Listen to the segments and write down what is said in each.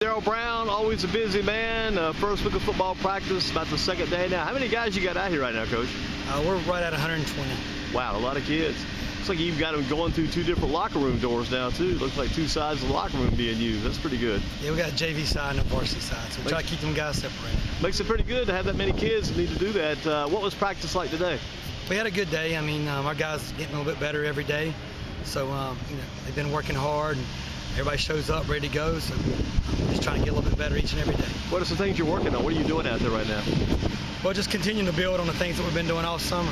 Darryl Brown, always a busy man. First week of football practice, about the second day now. How many guys you got out here right now, Coach? We're right at 120. Wow, a lot of kids. Looks like you've got them going through two different locker room doors now, too. Looks like two sides of the locker room being used. That's pretty good. Yeah, we got JV side and a varsity side, so we try to keep them guys separated. Makes it pretty good to have that many kids that need to do that. What was practice like today? We had a good day. I mean, our guys are getting a little bit better every day. So, they've been working hard, and everybody shows up ready to go. So, we're just trying to get a little bit better each and every day. What are some things you're working on? What are you doing out there right now? Well, just continuing to build on the things that we've been doing all summer.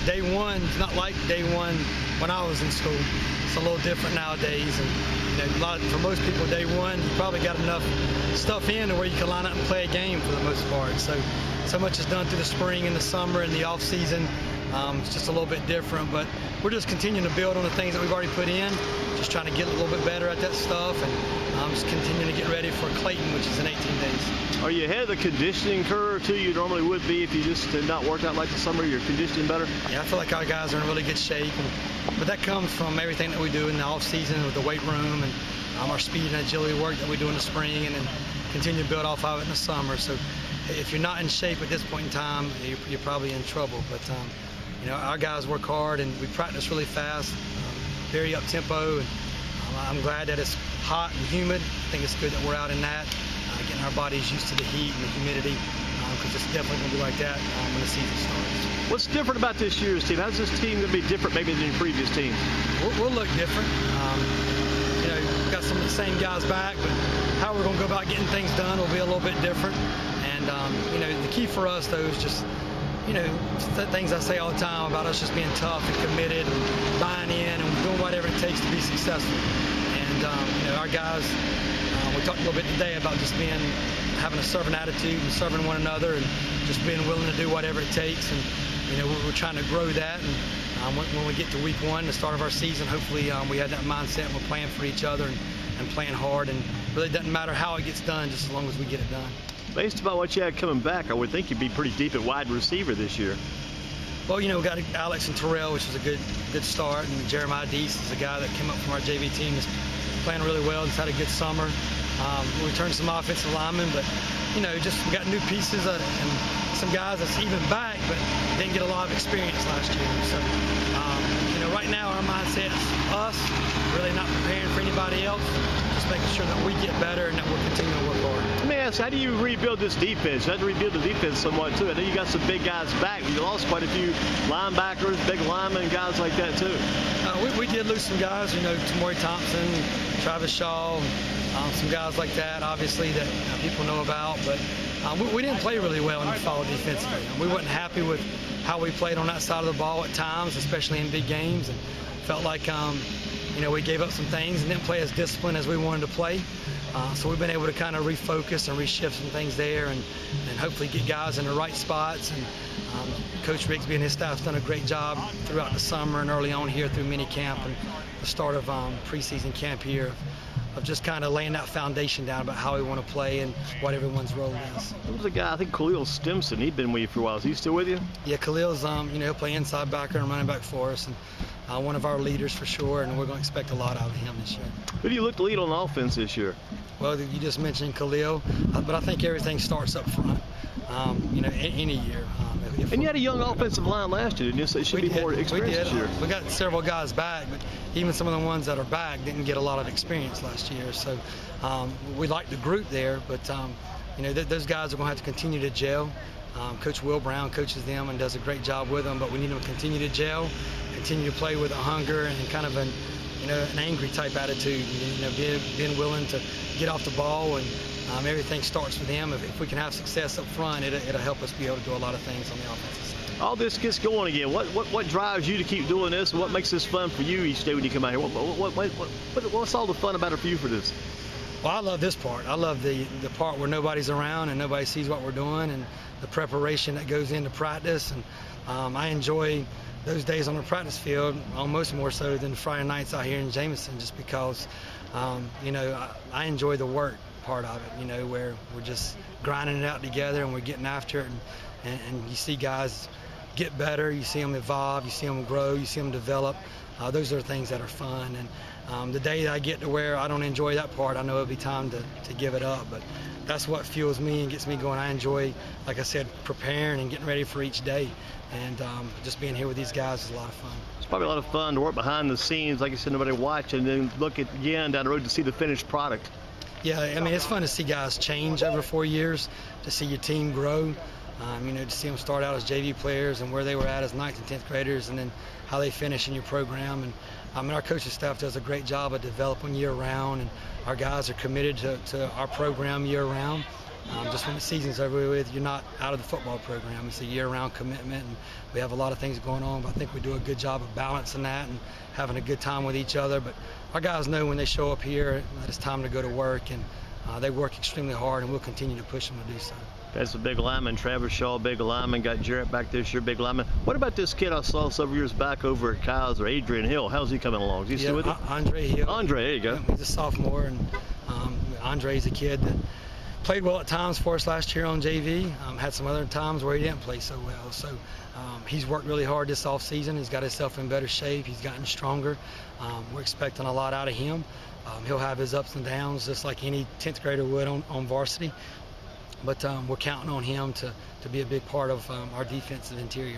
Day one is not like day one when I was in school. It's a little different nowadays. And, for most people, day one, you probably got enough stuff in to where you can line up and play a game for the most part. So much is done through the spring and the summer and the off season. It's just a little bit different, but we're just continuing to build on the things that we've already put in, just trying to get a little bit better at that stuff, and just continuing to get ready for Clayton, which is in 18 days. Are you ahead of the conditioning curve, too? You normally would be if you just did not work out like the summer. You're conditioning better? Yeah, I feel like our guys are in really good shape, but that comes from everything that we do in the off season with the weight room and our speed and agility work that we do in the spring, and then continue to build off of it in the summer. So if you're not in shape at this point in time, you're probably in trouble. But our guys work hard, and we practice really fast, very up-tempo, and I'm glad that it's hot and humid. I think it's good that we're out in that, getting our bodies used to the heat and the humidity, because it's definitely going to be like that when the season starts. What's different about this year's team? How's this team going to be different maybe than your previous teams? We'll look different. We've got some of the same guys back, but how we're going to go about getting things done will be a little bit different. And, the key for us, though, is just things I say all the time about us just being tough and committed and buying in and doing whatever it takes to be successful. And, our guys, we talked a little bit today about just having a serving attitude and serving one another and just being willing to do whatever it takes. And, we're trying to grow that. And when we get to week one, the start of our season, hopefully we have that mindset and we're playing for each other and playing hard. And really doesn't matter how it gets done, just as long as we get it done. Based upon what you had coming back, I would think you'd be pretty deep at wide receiver this year. Well, we got Alex and Terrell, which was a good start, and Jeremiah Deese is a guy that came up from our JV team, is playing really well, just had a good summer. We returned some offensive linemen, but we got new pieces and some guys that's even back, but didn't get a lot of experience last year. So, right now our mindset is us, really not preparing for anybody else, just making sure that we get better and that we'll continue to work hard. Let me ask, how do you rebuild this defense? You had to rebuild the defense somewhat, too. I know you got some big guys back, but you lost quite a few linebackers, big linemen, guys like that, too. We did lose some guys, Tamori Thompson, Travis Shaw, some guys like that, obviously, that people know about. But we didn't play really well in the fall defensively. We weren't happy with how we played on that side of the ball at times, especially in big games, and felt like we gave up some things and didn't play as disciplined as we wanted to play. So we've been able to kind of refocus and reshift some things there and hopefully get guys in the right spots. And Coach Rigsby and his staff's done a great job throughout the summer and early on here through mini camp and the start of preseason camp here, of just kind of laying that foundation down about how we want to play and what everyone's role is. There was a guy, I think Khalil Stimson, he'd been with you for a while. Is he still with you? Yeah, Khalil's, he'll play inside backer and running back for us, and one of our leaders for sure, and we're going to expect a lot out of him this year. Who do you look to lead on offense this year? Well, you just mentioned Khalil, but I think everything starts up front, any year. And you had a young offensive line last year, didn't you? So it should be more experienced this year. We got several guys back, but even some of the ones that are back didn't get a lot of experience last year. So we like the group there, but those guys are going to have to continue to gel. Coach Will Brown coaches them and does a great job with them, but we need them to continue to gel, continue to play with a hunger and kind of an angry type attitude, being willing to get off the ball, and everything starts with them. If we can have success up front, it'll help us be able to do a lot of things on the offensive side. All this gets going again. What drives you to keep doing this, and what makes this fun for you each day when you come out here? What's all the fun about it for you for this? Well, I love this part. I love the part where nobody's around and nobody sees what we're doing, and the preparation that goes into practice. And I enjoy those days on the practice field almost more so than Friday nights out here in Jameson, just because I enjoy the work part of it, where we're just grinding it out together and we're getting after it, and you see guys get better, you see them evolve, you see them grow, you see them develop. those are things that are fun. And the day that I get to where I don't enjoy that part, I know it'll be time to give it up. But that's what fuels me and gets me going. I enjoy, like I said, preparing and getting ready for each day. And just being here with these guys is a lot of fun. It's probably a lot of fun to work behind the scenes, like you said, nobody watching, and then look at again down the road to see the finished product. Yeah, I mean, it's fun to see guys change over 4 years, to see your team grow. To see them start out as JV players and where they were at as 9th and 10th graders, and then how they finish in your program. And our coaching staff does a great job of developing year-round, and our guys are committed to our program year-round. Just when the season's over with, you're not out of the football program. It's a year-round commitment, and we have a lot of things going on, but I think we do a good job of balancing that and having a good time with each other. But our guys know when they show up here that it's time to go to work, and they work extremely hard, and we'll continue to push them to do so. That's a big lineman. Travis Shaw, big lineman. Got Jarrett back this year, big lineman. What about this kid I saw several years back over at Kyle's, or Adrian Hill? How's he coming along? Is he still with it? Andre Hill. Andre, there you go. He's a sophomore, and Andre's a kid that played well at times for us last year on JV. Had some other times where he didn't play so well. So he's worked really hard this offseason. He's got himself in better shape. He's gotten stronger. We're expecting a lot out of him. He'll have his ups and downs just like any 10th grader would on varsity. But we're counting on him to be a big part of our defensive interior.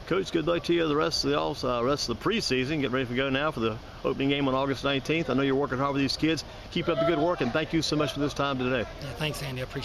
Coach, good luck to you the rest of the preseason. Get ready to go now for the opening game on August 19th. I know you're working hard with these kids. Keep up the good work, and thank you so much for this time today. Yeah, thanks, Andy. I appreciate it.